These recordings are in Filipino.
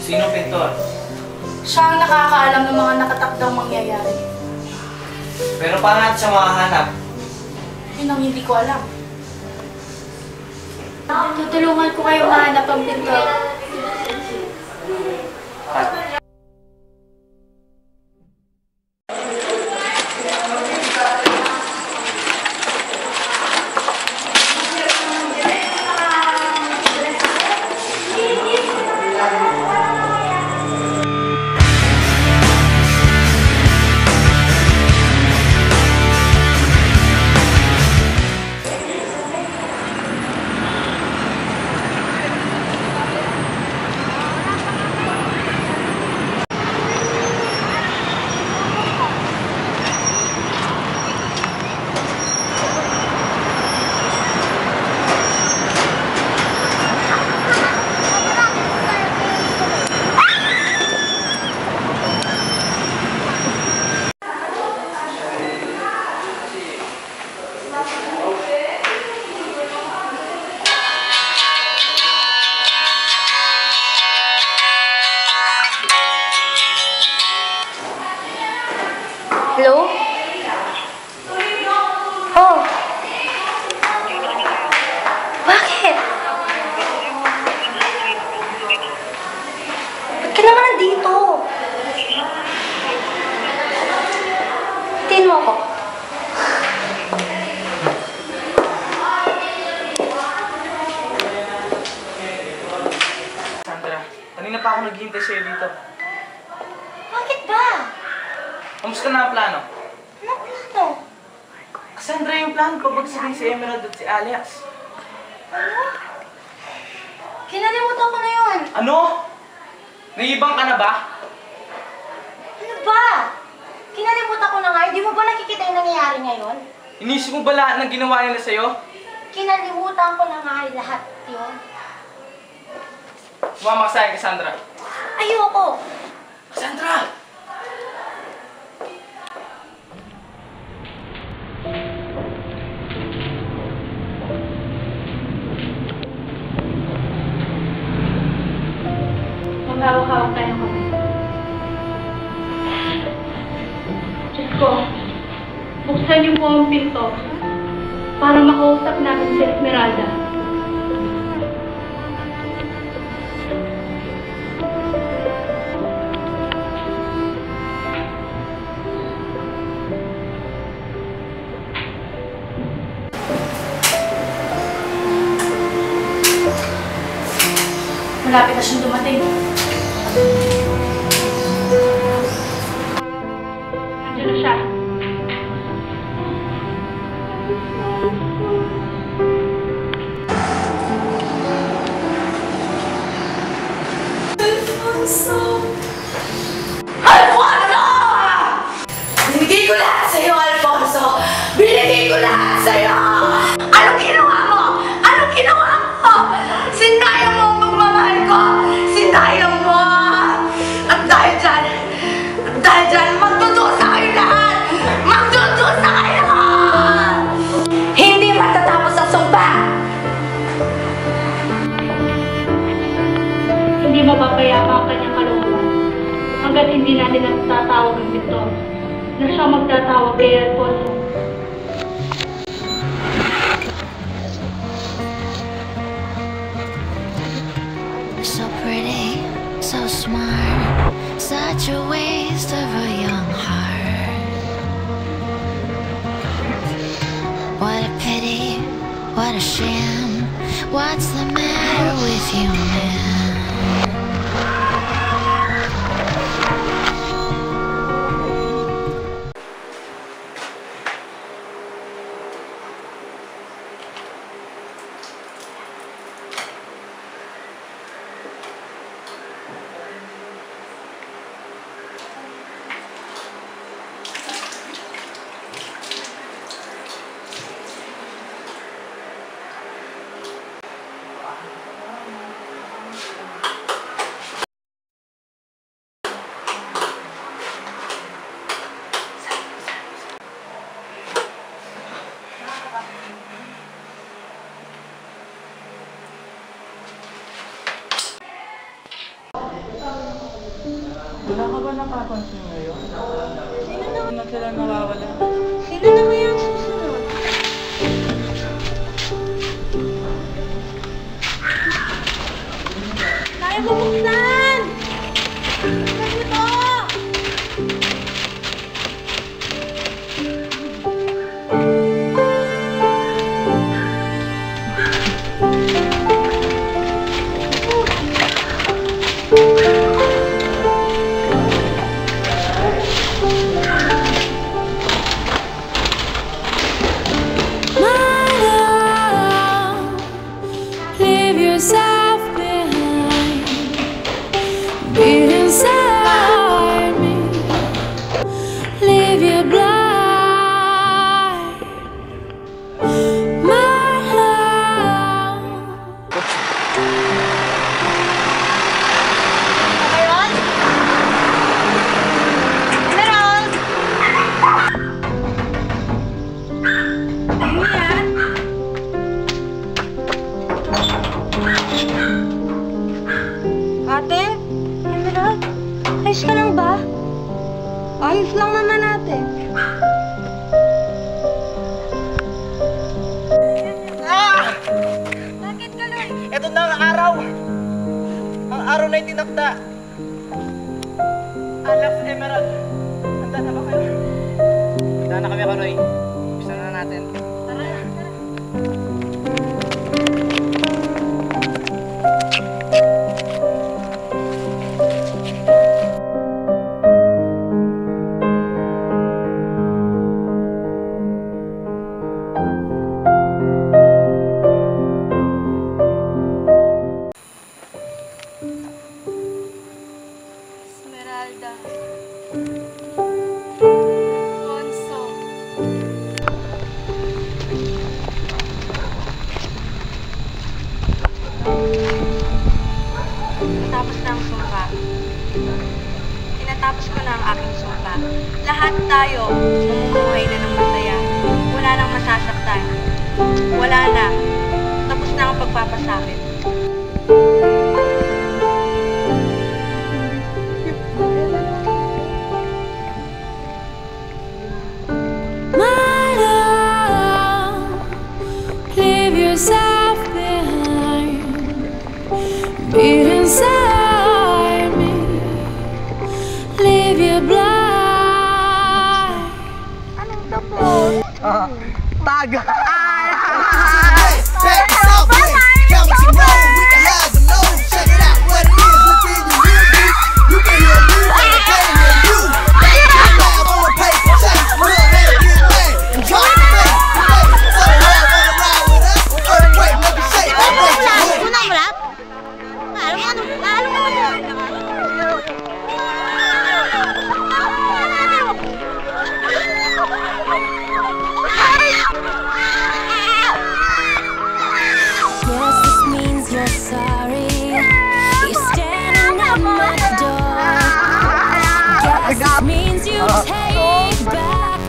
Sino pintor? Siya ang nakakaalam ng mga nakatakdang mangyayari. Pero paano natin siya makahanap? Yun ang hindi ko alam. Tutulungan ko kayo mahanap ang pintor. Hello? Oh. Bakit? Ba't ka naman nandito? Tingin mo ako. Sandra, kanina pa ako naghihintay sa'yo dito. Bakit ba? Kamusta na ang plano? Anong plano? Sandra, yung plano ko pagsagay si Emerald at si Alex. Ano? Kinalimutan ko na yun. Ano? Naibang ka na ba? Ano ba? Kinalimutan ko na nga. Hindi mo ba nakikita yung nangyayari ngayon? Inisip mo ba lahat ng ginawa nila sa'yo? Kinalimutan ko na nga lahat yun. Sumama ka sa'yo, Cassandra. Ayoko. Cassandra! Maghawak-hawak tayo kami. Diyos ko, buksan niyo po ang pinto para makausap namin si Esmeralda. Malapit na siyang dumating. Andiyan na siya. Alfonso! Alfonso! Binigay ko lahat sa'yo, Alfonso! Binigay ko lahat sa'yo! Anong ginawa mo? Anong ginawa mo? Sinayang mo ang pagmamahal ko! Sinayang mo! At dahil dyan, magdudusa kayo lahat! Magdudusa kayo! Hindi matatapos ang sumpa! Hindi mapapayapa ang kanyang kalooban hanggat hindi natin nagtatawag ng pintor na siya magtatawag kay Alfonso. So pretty, so smart, such a waste of a young heart. What a pity, what a shame. What's the matter with you, man? Wala ka ba napapansin ngayon? Sino na sila nawawala? Sino naman yung susunod? Kaya bubuksan! Buksan mo to! Ate? Emerald? Ayos ka lang ba? Ayos lang naman ate. Bakit ka lang? Ito na ang araw! Ang araw na itinakda! Alaf Emerald! Handa na ba kayo? Handa na kami, Kanoy. Bisa na natin. Tara na, tara. Esmeralda. Alfonso. Natapos na ang sumpa. Tinatapos ko na ang aking sumpa. Lahat tayo mamumuhay na ng masaya. Wala nang masasaktan. Wala na. Tapos na ang pagpapasakit. My love, leave yourself behind. Beat inside me, leave you blind. Anong tapos? Taga! Guess this means you're sorry. You're standing at my door. Guess this means you take back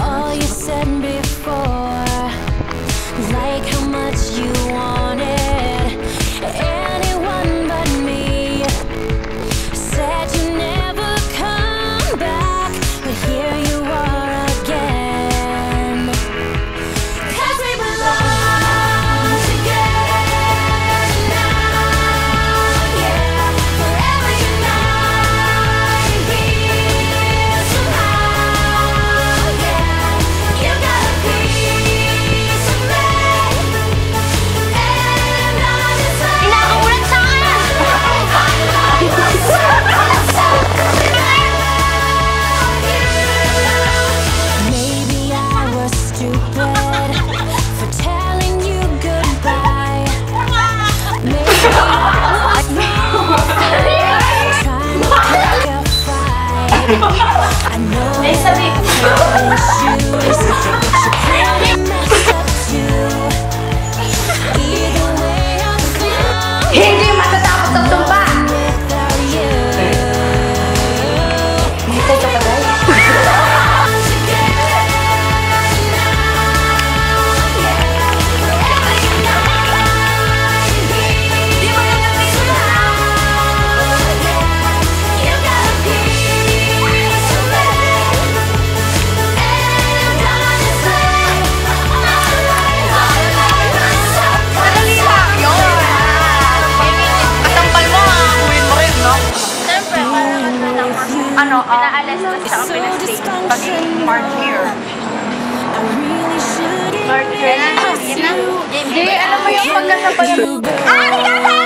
all you said before. Like how much you wanted anyone but me. Said you never come back, but here you are again. 'Cause we belong together now, yeah. Forever united here somehow, yeah. You got a piece of me, and I just Inaamulan sa Maybe I was stupid for telling you goodbye. Maybe I was wrong trying to pick a fight. I know I have issues, but you clearly messed up too. Either way, I'm fine Hindi matatapos ang sumpa! without you. Hintay ka pa guys. You got a piece pinaalis ko siya ang pinastay. Pagiging smart here. Smart here. Jay, alam mo yung pagkasapag... Ah,